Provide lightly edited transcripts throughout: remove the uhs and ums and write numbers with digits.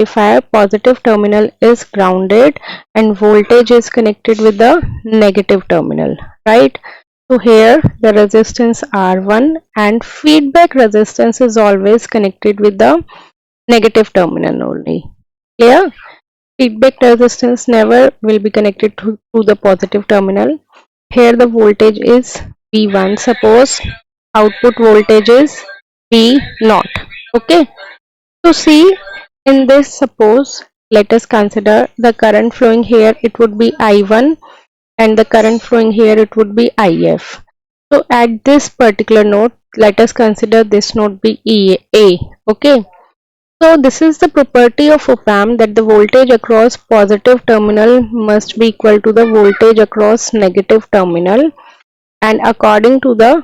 amplifier, positive terminal is grounded and voltage is connected with the negative terminal, right? So here the resistance R1 and feedback resistance is always connected with the negative terminal only. Clear? Feedback resistance never will be connected to the positive terminal. Here the voltage is V1. Suppose output voltage is V0. Okay. So see, in this, suppose let us consider the current flowing here, it would be I1, and the current flowing here, it would be IF. So at this particular node, let us consider this node be A. Okay. So this is the property of op-amp, that the voltage across positive terminal must be equal to the voltage across negative terminal, and according to the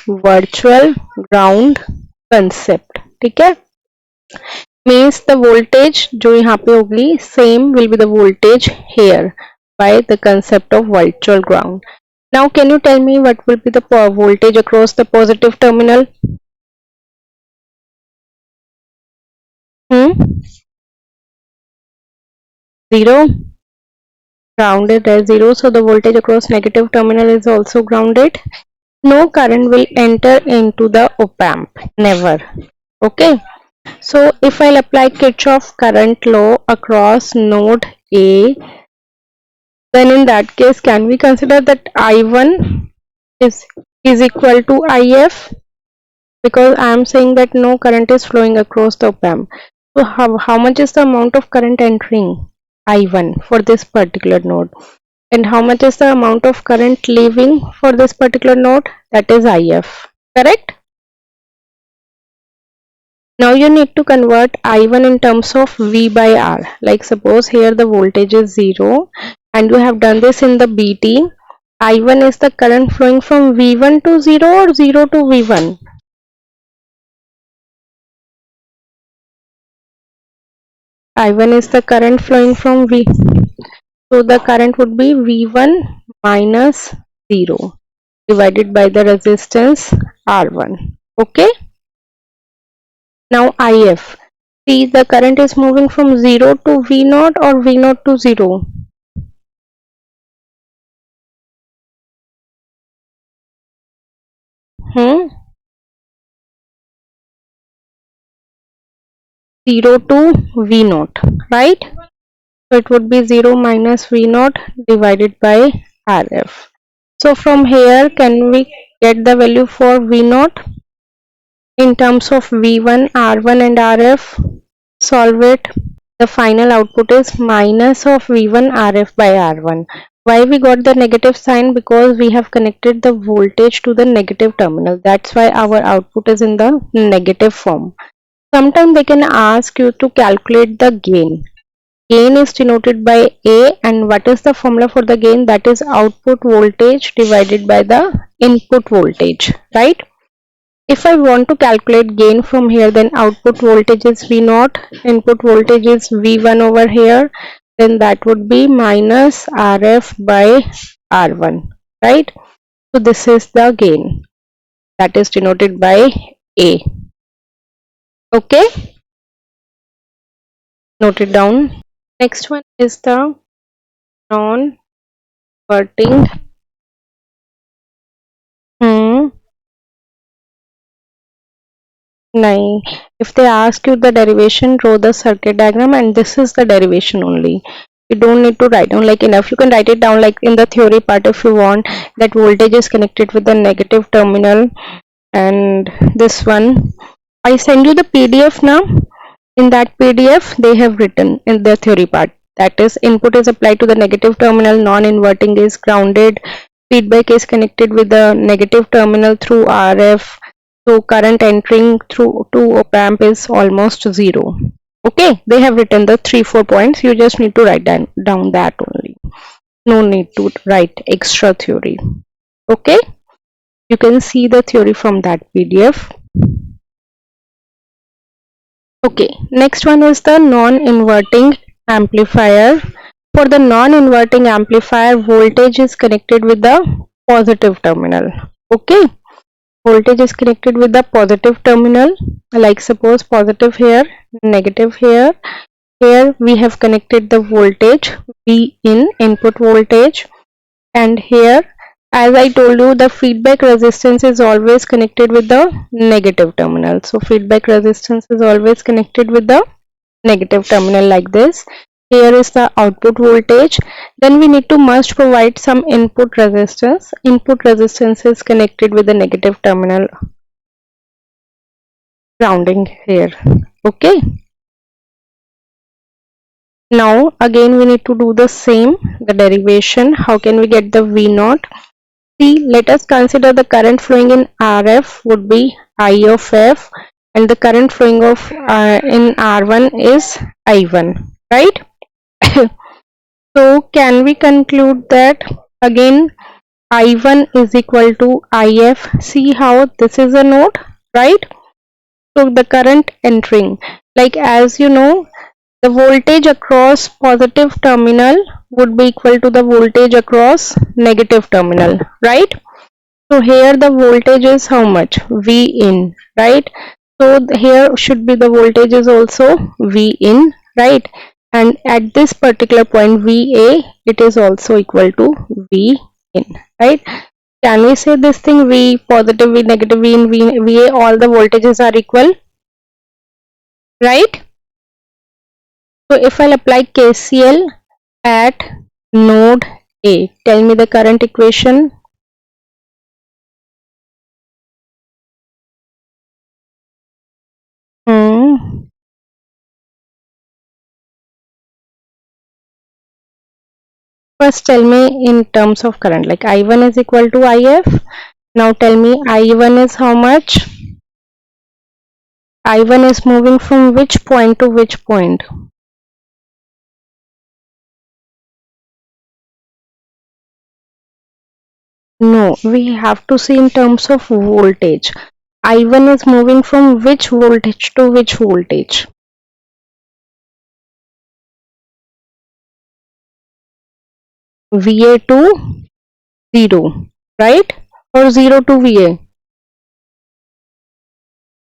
virtual ground concept. ठीक है? Means the voltage जो यहाँ पे होगी same will be the voltage here by the concept of virtual ground. Now can you tell me what will be the voltage across the positive terminal? 0. Grounded as 0, so the voltage across negative terminal is also grounded. No current will enter into the op-amp, never. Okay, so if I'll apply Kirchhoff current law across node A, then in that case can we consider that I1 is equal to IF, because I am saying that no current is flowing across the op-amp. So how much is the amount of current entering? I1 for this particular node, and how much is the amount of current leaving for this particular node? That is IF, correct? Now you need to convert I1 in terms of V by R. Like suppose here the voltage is 0 and you have done this in the BT. I1 is the current flowing from V1 to 0 or 0 to V1? I1 is the current flowing from V. So the current would be V1 minus 0 divided by the resistance R1. Okay. Now IF. See, the current is moving from 0 to V0 or V0 to 0. Hmm? 0 to V0, right? So it would be 0 minus V0 divided by RF. So from here, can we get the value for V0 in terms of V1, R1 and RF? Solve it. The final output is minus of V1 RF by R1. Why we got the negative sign? Because we have connected the voltage to the negative terminal. That's why our output is in the negative form. Sometimes they can ask you to calculate the gain. Gain is denoted by A, and what is the formula for the gain? That is output voltage divided by the input voltage, right? If I want to calculate gain from here, then output voltage is V0, input voltage is V1 over here, then that would be minus RF by R1, right? So this is the gain, that is denoted by A. Okay, note it down. Next one is the non-inverting. No. If they ask you the derivation, draw the circuit diagram, and this is the derivation only. You don't need to write down like enough. You can write it down like in the theory part if you want, that voltage is connected with the negative terminal. And this one, I send you the PDF now. In that PDF, they have written in the theory part, that is input is applied to the negative terminal, non-inverting is grounded, feedback is connected with the negative terminal through RF. So current entering through to op-amp is almost 0. Okay, they have written the 3-4 points. You just need to write down that only. No need to write extra theory. Okay, you can see the theory from that PDF. Okay, next one is the non-inverting amplifier. For the non-inverting amplifier, voltage is connected with the positive terminal. Okay, voltage is connected with the positive terminal, like suppose positive here, negative here. Here we have connected the voltage V in, input voltage, and here, as I told you, the feedback resistance is always connected with the negative terminal. So feedback resistance is always connected with the negative terminal like this. Here is the output voltage. Then we need to must provide some input resistance. Input resistance is connected with the negative terminal, grounding here. Okay. Now again we need to do the same, the derivation. How can we get the V naught? See, let us consider the current flowing in RF would be I of F, and the current flowing of in R1 is I1, right? So can we conclude that again I1 is equal to IF? See how this is a node, right? So the current entering, like as you know, the voltage across positive terminal would be equal to the voltage across negative terminal, right? So here the voltage is how much? V in, right? So here should be the voltage is also V in, right? And at this particular point VA, it is also equal to V in, right? Can we say this thing V positive, V negative, V in, VA, all the voltages are equal, right? So if I'll apply KCL at node A, tell me the current equation. First tell me in terms of current, like I1 is equal to IF. Now tell me I1 is how much? I1 is moving from which point to which point? No, we have to see in terms of voltage. I1 is moving from which voltage to which voltage? VA to 0, right? Or 0 to VA?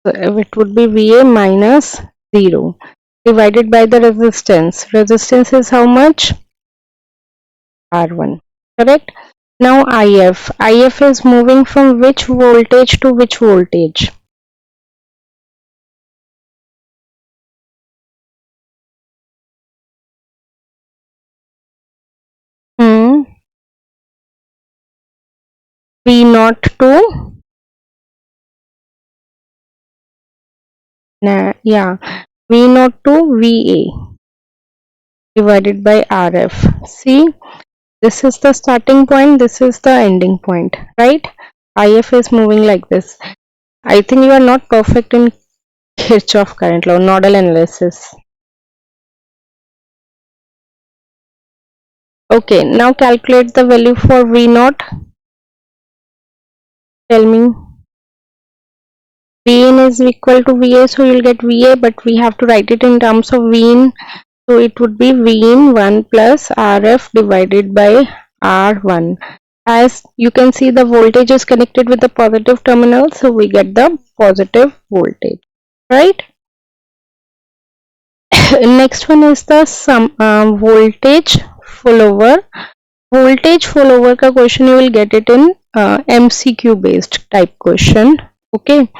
So it would be VA minus 0 divided by the resistance. Resistance is how much? R1, correct? Now IF is moving from which voltage to which voltage? V naught to yeah, V naught to VA divided by RF. See, this is the starting point, this is the ending point, right? IF is moving like this. I think you are not perfect in Kirchhoff current law, nodal analysis. Okay, now calculate the value for V naught. Tell me. V in is equal to VA, so you'll get VA, but we have to write it in terms of V in. So it would be V in 1 plus RF divided by R1. As you can see, the voltage is connected with the positive terminal, so we get the positive voltage, right? Next one is the voltage follower. Voltage follower का question you will get it in MCQ based type question. Okay,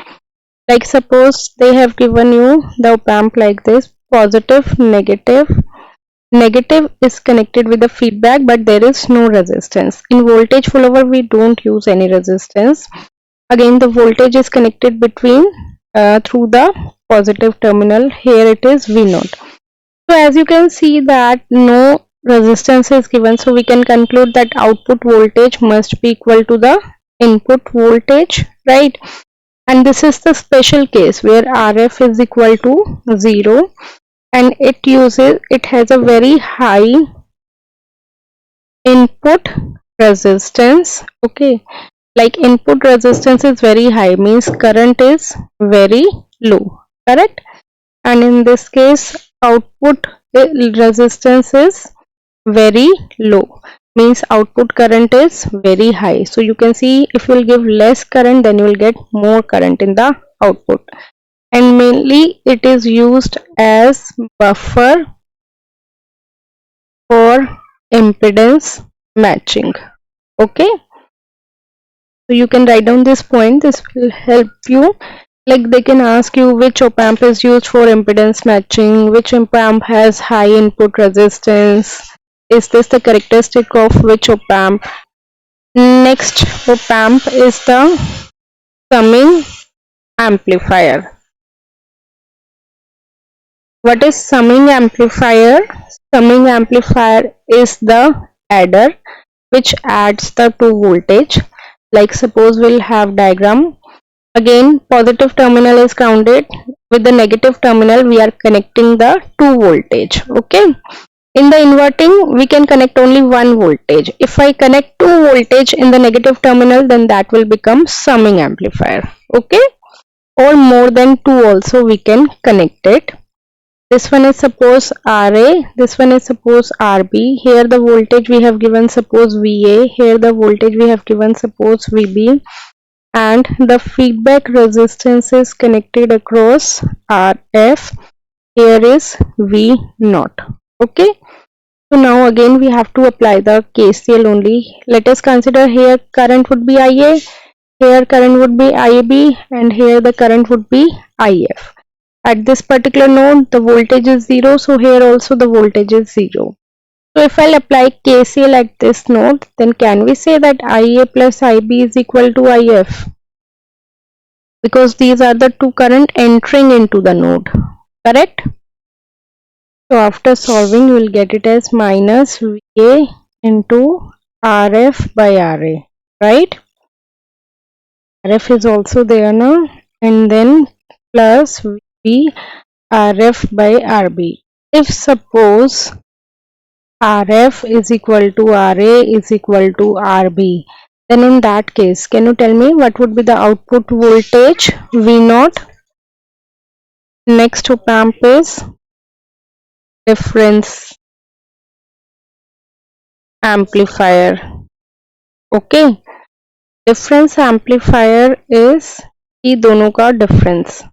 like suppose they have given you the op-amp like this, positive, negative. Negative is connected with the feedback, but there is no resistance. In voltage follower we don't use any resistance. Again the voltage is connected between through the positive terminal. Here it is V naught. So as you can see that no resistance is given, so we can conclude that output voltage must be equal to the input voltage, right? And this is the special case where RF is equal to 0 and it has a very high input resistance. Okay, like input resistance is very high means current is very low, correct? And in this case output resistance is very low. means output current is very high. So you can see if you will give less current, then you will get more current in the output. And mainly it is used as buffer for impedance matching. Okay, so you can write down this point. This will help you. Like they can ask you which op amp is used for impedance matching, which op amp has high input resistance, is this the characteristic of which op amp. Next op amp is the summing amplifier. What is summing amplifier? Summing amplifier is the adder which adds the two voltage. Like suppose we'll have diagram. Again, positive terminal is grounded. With the negative terminal, we are connecting the 2 voltage. Okay. In the inverting, we can connect only 1 voltage. If I connect 2 voltage in the negative terminal, then that will become summing amplifier. Okay. Or more than 2 also we can connect it. This one is suppose RA, this one is suppose RB. Here the voltage we have given suppose VA. Here the voltage we have given suppose VB. And the feedback resistance is connected across RF. Here is V0. Okay. So now again we have to apply the KCL only. Let us consider here current would be IA, here current would be IB, and here the current would be IF. At this particular node the voltage is 0, so here also the voltage is 0. So if I'll apply KCL at this node, then can we say that IA plus IB is equal to IF? Because these are the two current entering into the node, correct? So after solving, you will get it as minus VA into RF by RA, right? RF is also there now, and then plus VB RF by RB. If suppose RF is equal to RA is equal to RB, then in that case, can you tell me what would be the output voltage V0? Next op amp is difference amplifier. Okay, difference amplifier is ये दोनों का difference.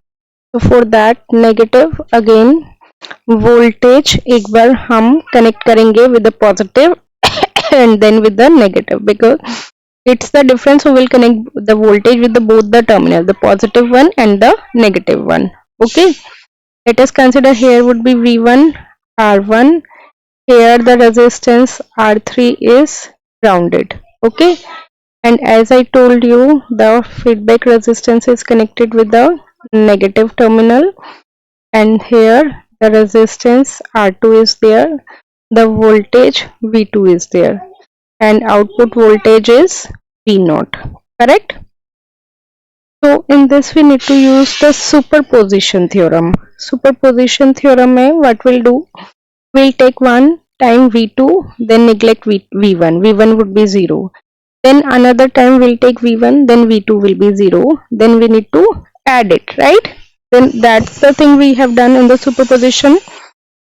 So for that negative again voltage एक बार हम connect करेंगे with the positive and then with the negative, because it's the difference, so we'll connect the voltage with the both the terminal, the positive one and the negative one. Okay, let us consider here would be V1 R1. Here the resistance R3 is grounded. Okay, and as I told you, the feedback resistance is connected with the negative terminal, and here the resistance R2 is there, the voltage V2 is there, and output voltage is V0, correct? So in this we need to use the superposition theorem. Superposition theorem में what we'll do? We'll take one time V2, then neglect V1. V1 would be 0. Then another time we'll take V1, then V2 will be 0. Then we need to add it, right? Then that's the thing we have done in the superposition.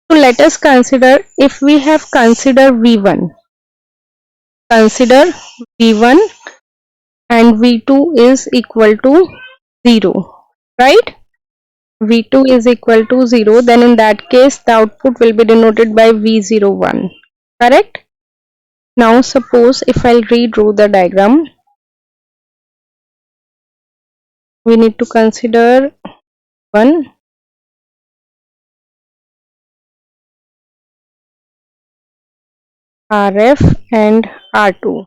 So let us consider, if we have considered V1, consider V1 and V2 is equal to 0, right? V2 is equal to 0, then in that case the output will be denoted by V01, correct? Now suppose if I'll redraw the diagram, we need to consider 1, RF and R2.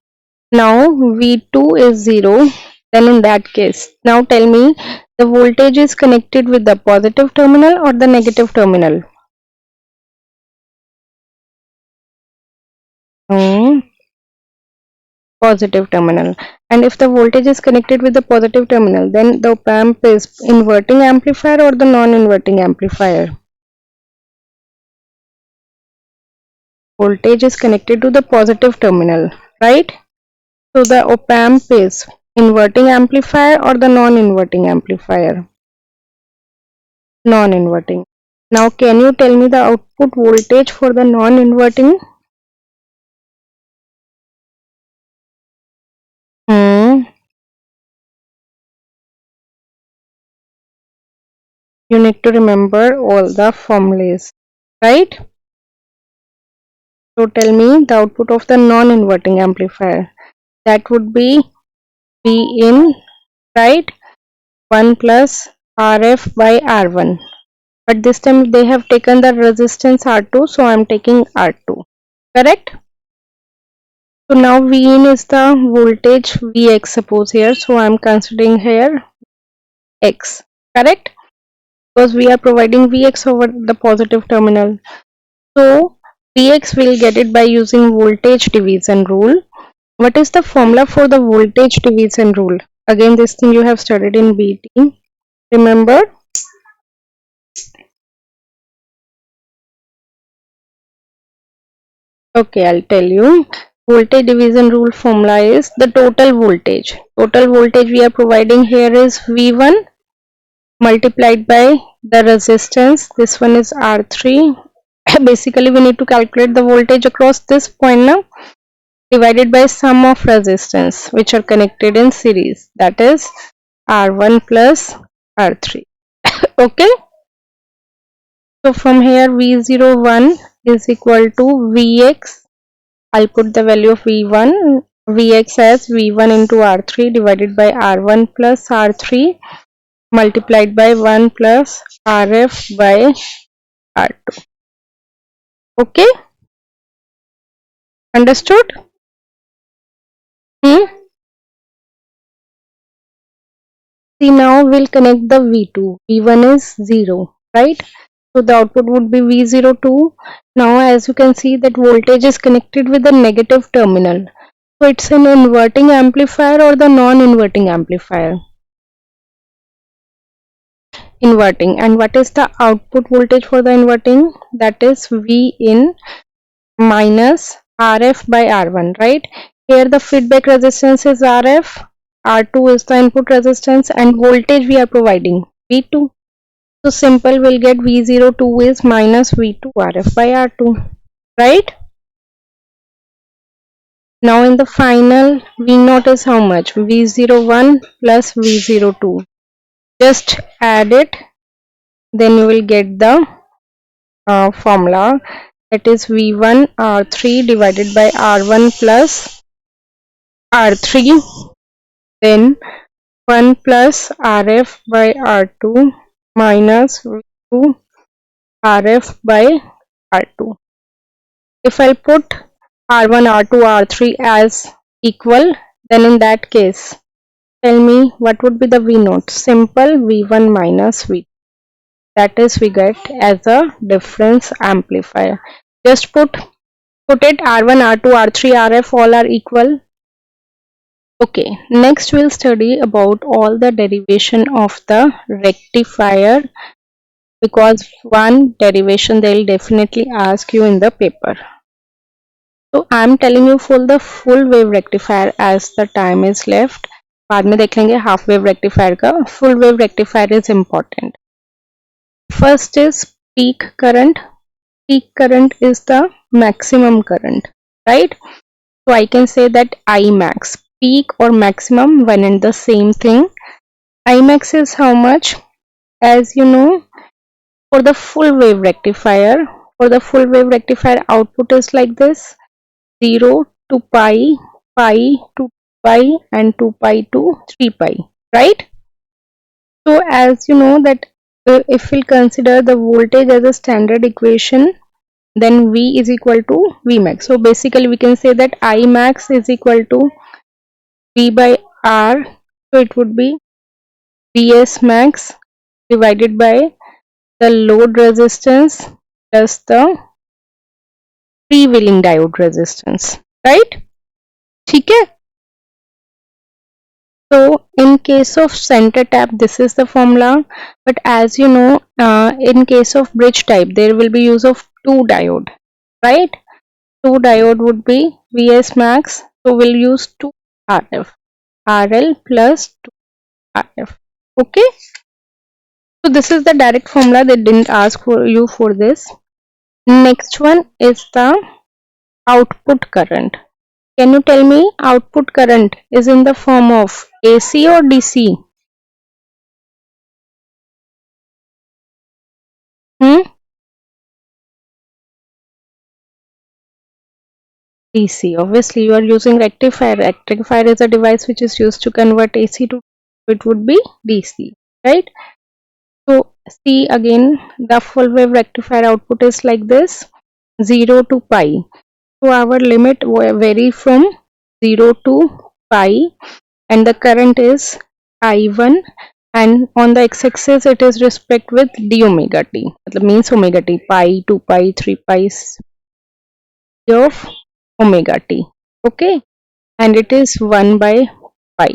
Now V2 is 0, then in that case, now tell me the voltage is connected with the positive terminal or the negative terminal? Positive terminal. And if the voltage is connected with the positive terminal, then the op amp is inverting amplifier or the non-inverting amplifier? Voltage is connected to the positive terminal, right? So the op amp is inverting amplifier or the non-inverting amplifier? Non-inverting. Now can you tell me the output voltage for the non-inverting? You need to remember all the formulas, right? So tell me the output of the non-inverting amplifier. That would be V in, right? 1 plus RF by R1. But this time they have taken the resistance R2, so I am taking R2. Correct? So now V in is the voltage Vx, suppose here. So I am considering here X. Correct? Because we are providing Vx over the positive terminal. So Vx will get it by using voltage division rule. What is the formula for the voltage division rule? Again, this thing you have studied in BT. Remember? Okay, I'll tell you. Voltage division rule formula is the total voltage. Total voltage we are providing here is V1 multiplied by the resistance. This one is R3. Basically, we need to calculate the voltage across this point now, divided by sum of resistance which are connected in series, that is R1 plus R3. Okay, so from here V01 is equal to Vx. I'll put the value of V1, Vx as V1 into R3 divided by R1 plus R3 multiplied by 1 plus Rf by R2. Okay, understood? See, now we'll connect the V2. V1 is 0, right? So the output would be V02. Now as you can see that voltage is connected with the negative terminal. So it's an inverting amplifier or the non-inverting amplifier? Inverting. And what is the output voltage for the inverting? That is V in minus Rf by R1, right? Here the feedback resistance is Rf, R2 is the input resistance, and voltage we are providing V2. So simple, we'll get V02 is minus V2 Rf by R2, right? Now in the final, V0 is how much? V01 plus V02. Just add it, then you will get the formula, that is V1 R3 divided by R1 plus R3, then 1 plus Rf by R2 minus V2 Rf by R2. If I put R1, R2, R3 as equal, then in that case, tell me what would be the V0? Simple, V1 minus V2. That is we get as a difference amplifier. Just put it R1, R2, R3, Rf all are equal. Okay, next we'll study about all the derivation of the rectifier, because one derivation they'll definitely ask you in the paper. So I'm telling you for the full wave rectifier as the time is left. बाद में देख लेंगे half wave rectifier का. Full wave rectifier is important. First is peak current. Peak current is the maximum current, right? So I can say that Imax, peak or maximum, one and the same thing. Imax is how much? As you know, for the full wave rectifier, output is like this: 0 to pi, pi to pi, and 2 pi to 3 pi, right? So as you know that if we'll consider the voltage as a standard equation, then V is equal to Vmax. So basically we can say that Imax is equal to V by R. So it would be Vs max divided by the load resistance plus the freewheeling diode resistance, right? ठीक है? So in case of center tap, this is the formula, but as you know, in case of bridge type, there will be use of two diode, right? Two diode would be Vs max, so we'll use 2 RF, RL plus 2 RF. Okay, so this is the direct formula. They didn't ask for you for this. Next one is the output current. Can you tell me output current is in the form of AC or DC? Hmm? DC. Obviously, you are using rectifier. Rectifier is a device which is used to convert AC to, it would be DC, right? So see again, the full wave rectifier output is like this, 0 to pi. So our limit will vary from 0 to pi, and the current is I1, and on the x-axis it is respect with d omega t. That means omega t, pi, 2 pi, 3 pi of omega t. Okay, and it is 1 by pi.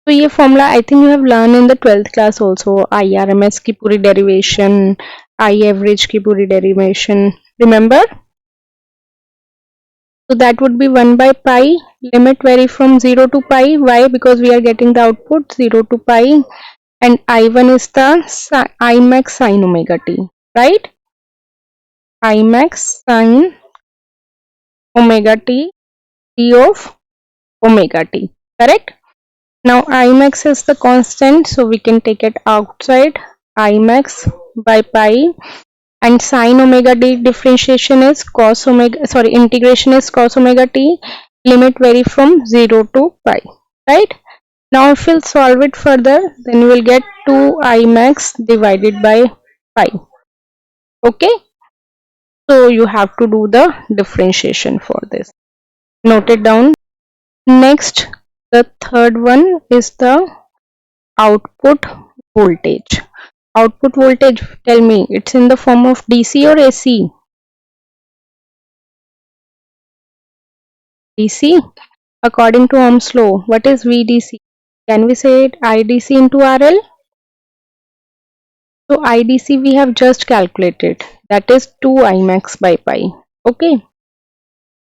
So ये formula I think you have learned in the 12th class also. IRMS की पूरी derivation, I average की पूरी derivation. Remember? So that would be 1 by pi. Limit vary from 0 to pi. Why? Because we are getting the output 0 to pi, and I1 is the Imax sin omega t, right? Imax sin omega t, t of omega t, correct? Now Imax is the constant, so we can take it outside. Imax by pi, and sin omega t differentiation is cos omega, sorry, integration is cos omega t. Limit vary from 0 to pi, right? Now if we'll solve it further, then we will get 2 Imax divided by pi. Okay, so you have to do the differentiation for this. Note it down. Next, the third one is the output voltage. Output voltage, tell me, it's in the form of DC or AC? DC. According to Ohm's law, what is VDC? Can we say it IDC into RL? So IDC we have just calculated, that is 2 Imax by pi. Okay.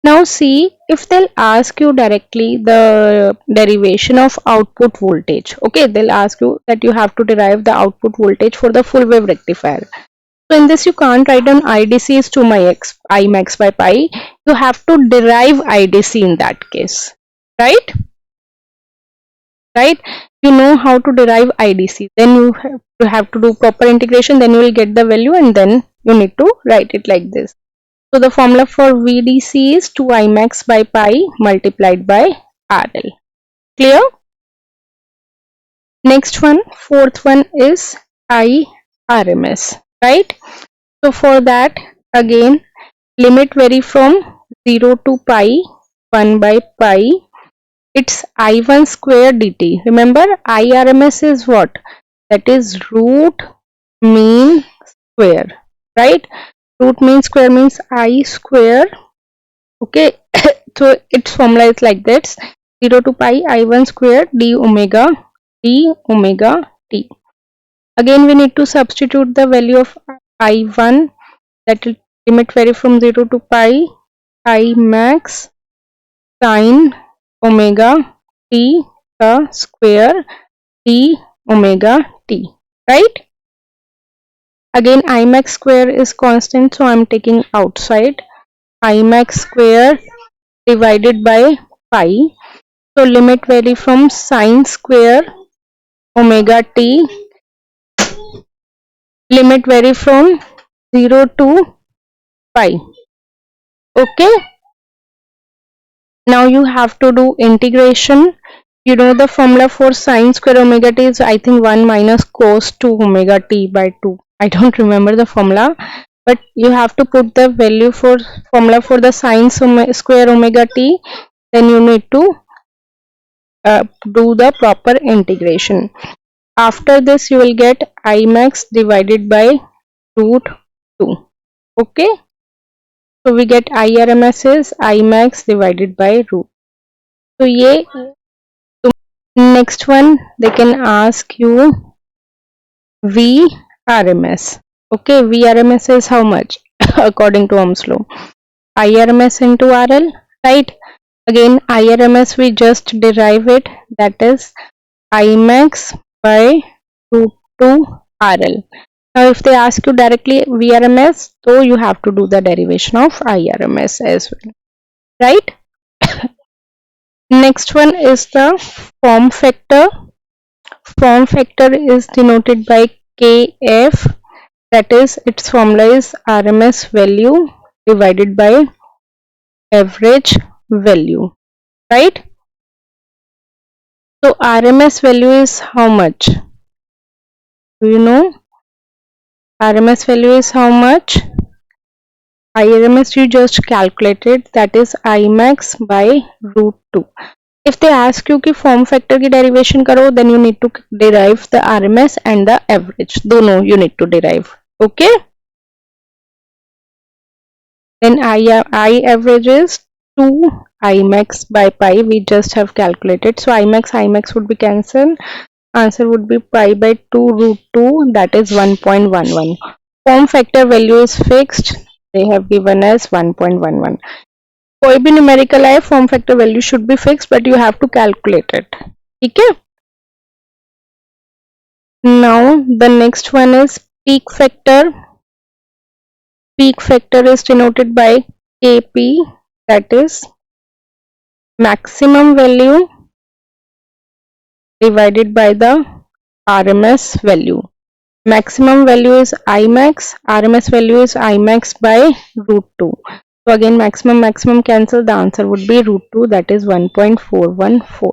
Now see, if they'll ask you directly the derivation of output voltage, okay, they'll ask you that you have to derive the output voltage for the full wave rectifier. So in this you can't write down IDC is 2 Imax by pi. You have to derive IDC in that case, right? Right? You know how to derive IDC. Then you have to do proper integration. Then you will get the value, and then you need to write it like this. So the formula for VDC is 2 Imax by pi multiplied by RL. Clear? Next one, fourth one is IRMS, right? So for that, again, limit vary from 0 to pi, 1 by pi. It's I1 square dt. Remember, IRMS is what? That is root mean square, right? Root mean square means I square. Okay, so its formula is like this: 0 to pi I1 square d omega t. Again, we need to substitute the value of I1, that will limit vary from 0 to pi I max sin omega t का square t omega t, right? Again, Imax square is constant, so I'm taking outside. Imax square divided by pi. So limit vary from sin square omega t, limit vary from 0 to pi. Okay, now you have to do integration. You know the formula for sin square omega t is, I think, 1 minus cos 2 omega t by 2. I don't remember the formula, but you have to put the value for formula for the sin square omega t. Then you need to do the proper integration. After this, you will get Imax divided by root 2. Okay, so we get IRMS is Imax divided by root. So ये, next one they can ask you VRMS. Okay, VRMS is how much according to Ohm's law? IRMS into RL, right? Again, IRMS we just derive it, that is Imax by root 2 RL. Now if they ask you directly VRMS, so you have to do the derivation of IRMS as well, right? Next one is the form factor. Form factor is denoted by KF. that is its formula is RMS value divided by average value, right? So RMS value is how much? Do you know? RMS value is how much? IRMS you just calculated, that is Imax by root 2. If they ask you कि form factor की derivation करो, then you need to derive the RMS and the average. दोनों you need to derive. Okay? Then I average is 2 Imax by pi. We just have calculated. So Imax would be cancelled. Answer would be pi by 2 root 2, that is 1.11. Form factor value is fixed. They have given us 1.11. कोई भी numerical आए form factor value should be fix but you have to calculate it. ठीक है. Now the next one is peak factor. Peak factor is denoted by Kp, that is maximum value divided by the RMS value. Maximum value is Imax, RMS value is Imax by root 2. So again maximum cancel, the answer would be root 2, that is 1.414.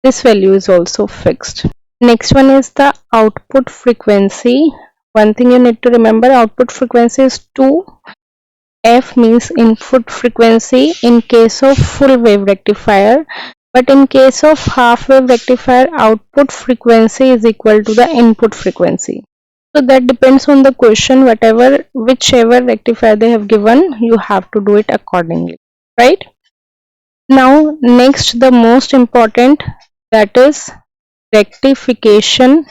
This value is also fixed. Next one is the output frequency. One thing you need to remember, output frequency is 2. F means input frequency in case of full wave rectifier, but in case of half wave rectifier, output frequency is equal to the input frequency. So that depends on the question. Whichever rectifier they have given, you have to do it accordingly, right? Now next, the most important, that is rectification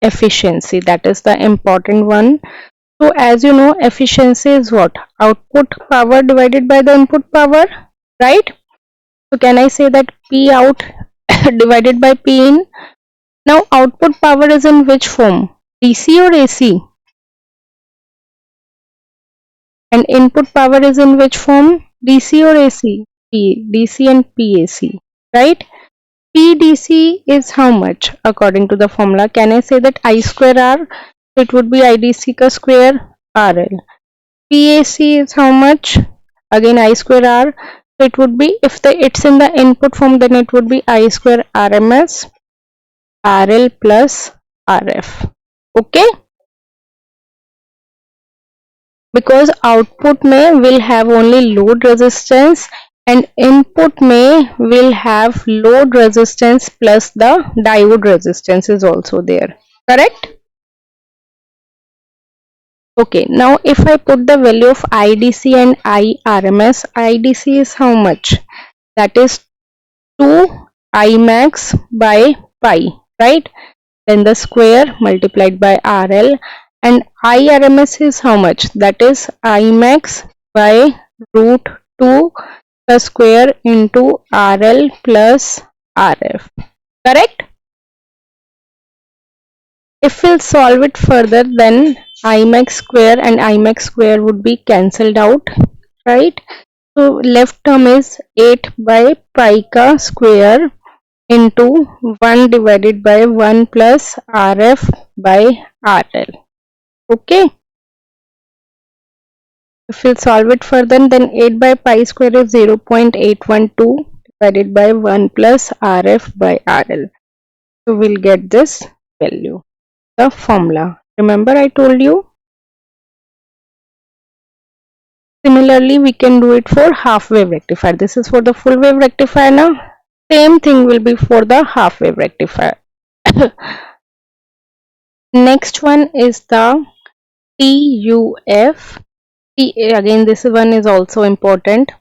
efficiency. That is the important one. So as you know, efficiency is what? Output power divided by the input power, right? So can I say that P out divided by P in? Now output power is in which form? DC or AC? And input power is in which form? DC or AC? DC and PAC, right? PDC is how much according to the formula? Can I say that I square R? So it would be IDC ka square RL. PAC is how much? Again I square R. So it would be, if it's in the input form, then it would be I square RMS RL plus RF. Okay? Because output may will have only load resistance and input may will have load resistance plus the diode resistance is also there. Correct? Okay, now if I put the value of IDC and IRMS, IDC is how much? That is 2 Imax by pi, right? Then the square multiplied by RL, and IRMS is how much? That is Imax by root 2 the square into RL plus RF. Correct? If we'll solve it further, then Imax square and Imax square would be cancelled out, right? So left term is 8 by pi ka square into 1 divided by 1 plus RF by RL. Okay. If we'll solve it further, then 8 by pi square is 0.812 divided by 1 plus RF by RL. So we'll get this value. The formula. Remember I told you? Similarly, we can do it for half wave rectifier. This is for the full wave rectifier now. Same thing will be for the half wave rectifier. Next one is the TUF. Again, this one is also important.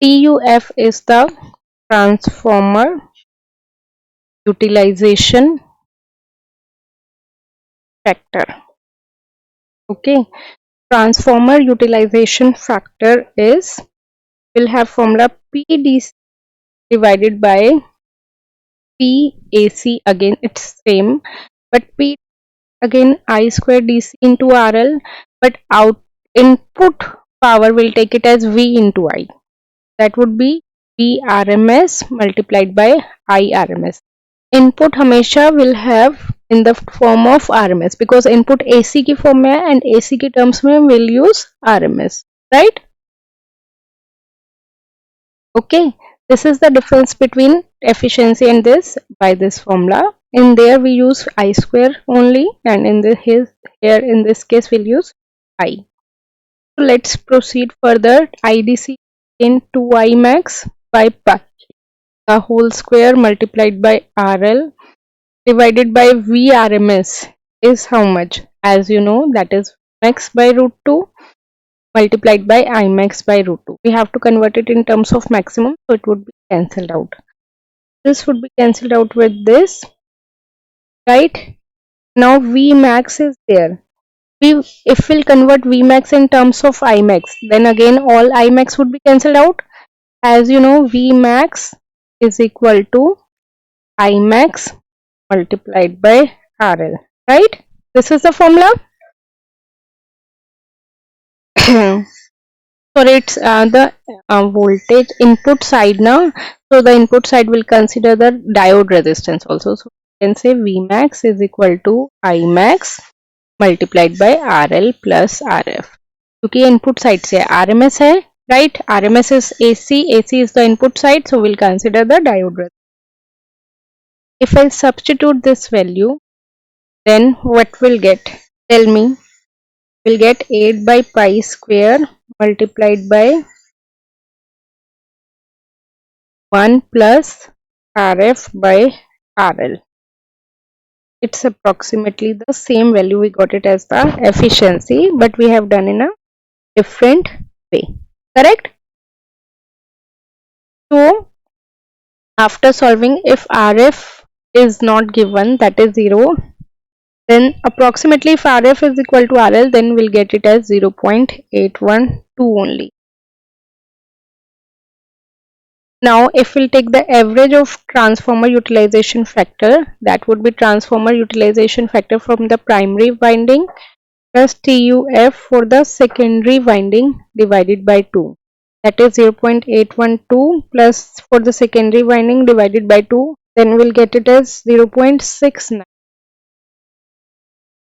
TUF is the transformer utilization factor. Okay, transformer utilization factor is, will have formula PDC divided by PAC. Again it's same, but P again I square DC into RL, but input power will take it as V into I. That would be VRMS multiplied by IRMS. Input हमेशा will have in the form of RMS, because input AC की form में है and AC की terms में will use RMS, right? Okay, this is the difference between efficiency and this by this formula. In there we use I square only, and in the here in this case we'll use I. So let's proceed further. IDC in 2I max by pi, the whole square multiplied by RL divided by VRMS is how much? As you know, that is max by root 2 multiplied by I max by root 2. We have to convert it in terms of maximum, so it would be cancelled out. This would be cancelled out with this, right? Now V max is there. If we'll convert V max in terms of I max, then again all I max would be cancelled out. As you know, V max is equal to I max multiplied by RL, right? This is the formula. For its the voltage input side now, so the input side will consider the diode resistance also. So you can say V max is equal to I max multiplied by RL plus RF. क्योंकि input side से RMS है, right? RMS is AC, AC is the input side, so we'll consider the diode resistance. If I substitute this value, then what will get? Tell me. We'll get 8 by pi square multiplied by 1 plus RF by RL. It's approximately the same value. We got it as the efficiency, but we have done in a different way. Correct? So, after solving, if RF is not given, that is 0, then approximately if RF is equal to RL, then we'll get it as 0.812 only. Now, if we'll take the average of transformer utilization factor, that would be transformer utilization factor from the primary winding plus TUF for the secondary winding divided by 2. That is 0.812 plus for the secondary winding divided by 2. Then we'll get it as 0.69.